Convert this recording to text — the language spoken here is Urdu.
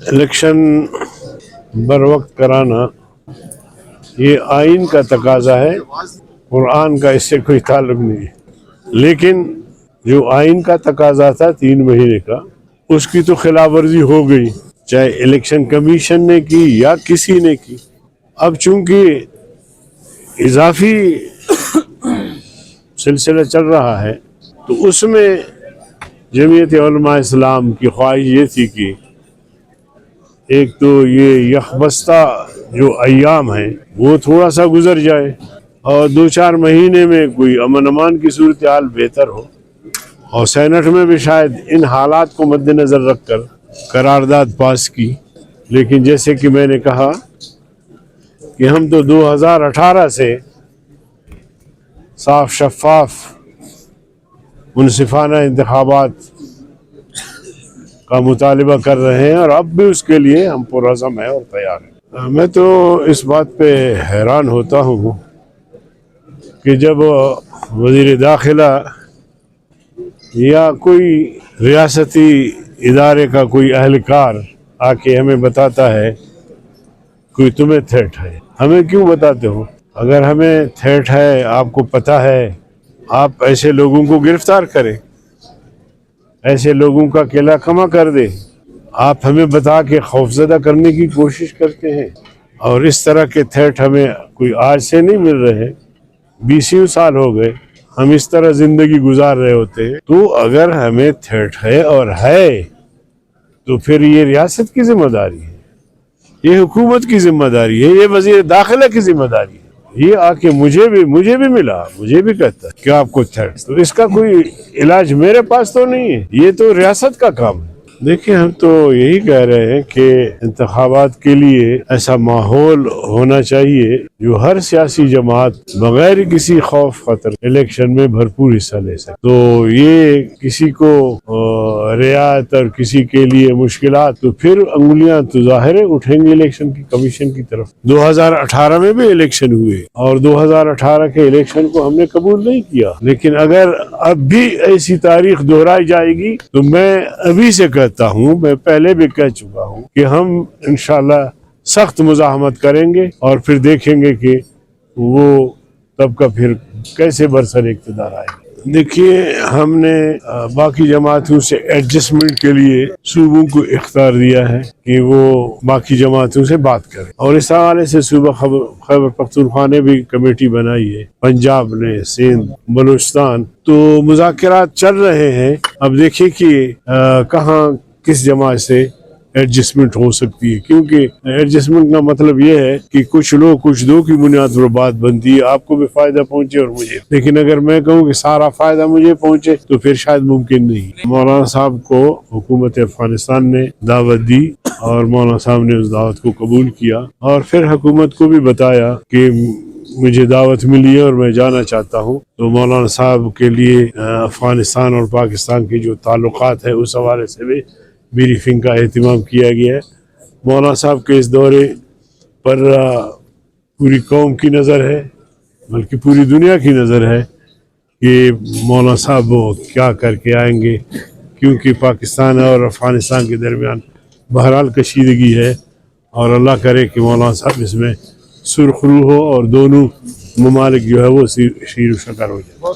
الیکشن بر وقت کرانا یہ آئین کا تقاضا ہے، قرآن کا اس سے کوئی تعلق نہیں ہے۔ لیکن جو آئین کا تقاضا تھا 3 مہینے کا، اس کی تو خلاف ورزی ہو گئی، چاہے الیکشن کمیشن نے کی یا کسی نے کی۔ اب چونکہ اضافی سلسلہ چل رہا ہے تو اس میں جمعیت علماء اسلام کی خواہش یہ تھی کہ ایک تو یہ یکبستہ جو ایام ہیں وہ تھوڑا سا گزر جائے اور 2-4 مہینے میں کوئی امن امان کی صورتحال بہتر ہو، اور سینٹ میں بھی شاید ان حالات کو مد نظر رکھ کر قرارداد پاس کی۔ لیکن جیسے کہ میں نے کہا کہ ہم تو 2018 سے صاف شفاف منصفانہ انتخابات کا مطالبہ کر رہے ہیں، اور اب بھی اس کے لیے ہم پرعزم ہیں اور تیار ہیں۔ میں تو اس بات پہ حیران ہوتا ہوں کہ جب وزیر داخلہ یا کوئی ریاستی ادارے کا کوئی اہلکار آ کے ہمیں بتاتا ہے کوئی تمہیں تھریٹ ہے، ہمیں کیوں بتاتے ہو؟ اگر ہمیں تھریٹ ہے، آپ کو پتہ ہے، آپ ایسے لوگوں کو گرفتار کریں، ایسے لوگوں کا قلعہ کما کر دیں۔ آپ ہمیں بتا کے خوفزدہ کرنے کی کوشش کرتے ہیں، اور اس طرح کے تھریٹ ہمیں کوئی آج سے نہیں مل رہے، 20 سال ہو گئے ہم اس طرح زندگی گزار رہے ہوتے ہیں۔ تو اگر ہمیں تھریٹ ہے اور ہے تو پھر یہ ریاست کی ذمہ داری ہے، یہ حکومت کی ذمہ داری ہے، یہ وزیر داخلہ کی ذمہ داری ہے۔ یہ آ کے مجھے بھی ملا، مجھے بھی کہتا ہے کہ آپ کو تھریٹ، تو اس کا کوئی علاج میرے پاس تو نہیں ہے، یہ تو ریاست کا کام ہے۔ دیکھیں، ہم تو یہی کہہ رہے ہیں کہ انتخابات کے لیے ایسا ماحول ہونا چاہیے جو ہر سیاسی جماعت بغیر کسی خوف خطر الیکشن میں بھرپور حصہ لے سکے۔ تو یہ کسی کو رعایت اور کسی کے لیے مشکلات، تو پھر انگلیاں تو ظاہر اٹھیں گی الیکشن کی کمیشن کی طرف۔ 2018 میں بھی الیکشن ہوئے اور 2018 کے الیکشن کو ہم نے قبول نہیں کیا، لیکن اگر اب بھی ایسی تاریخ دہرائی جائے گی تو میں ابھی سے کہتا ہوں، میں پہلے بھی کہہ چکا ہوں کہ ہم انشاءاللہ سخت مزاحمت کریں گے، اور پھر دیکھیں گے کہ وہ تب کا پھر کیسے برسر اقتدار آئے گا۔ دیکھیے، ہم نے باقی جماعتوں سے ایڈجسٹمنٹ کے لیے صوبوں کو اختیار دیا ہے کہ وہ باقی جماعتوں سے بات کریں، اور اس حوالے سے صوبہ خیبر پختونخوا نے بھی کمیٹی بنائی ہے، پنجاب نے، سندھ، بلوچستان، تو مذاکرات چل رہے ہیں۔ اب دیکھیں کہ کہاں کس جماعت سے ایڈجسٹمنٹ ہو سکتی ہے، کیونکہ ایڈجسٹمنٹ کا مطلب یہ ہے کہ کچھ لوگ کچھ دو کی بنیاد پر بات بنتی ہے، آپ کو بھی فائدہ پہنچے اور مجھے، لیکن اگر میں کہوں کہ سارا فائدہ مجھے پہنچے تو پھر شاید ممکن نہیں۔ مولانا صاحب کو حکومت افغانستان نے دعوت دی اور مولانا صاحب نے اس دعوت کو قبول کیا، اور پھر حکومت کو بھی بتایا کہ مجھے دعوت ملی ہے اور میں جانا چاہتا ہوں۔ تو مولانا صاحب کے لیے افغانستان اور پاکستان کی جو تعلقات ہیں اس حوالے سے بھی بریفنگ کا اہتمام کیا گیا ہے۔ مولانا صاحب کے اس دورے پر پوری قوم کی نظر ہے، بلکہ پوری دنیا کی نظر ہے کہ مولانا صاحب وہ کیا کر کے آئیں گے، کیونکہ پاکستان اور افغانستان کے درمیان بہرحال کشیدگی ہے، اور اللہ کرے کہ مولانا صاحب اس میں سرخرو ہو اور دونوں ممالک جو ہے وہ شیر و شکر ہو جائے۔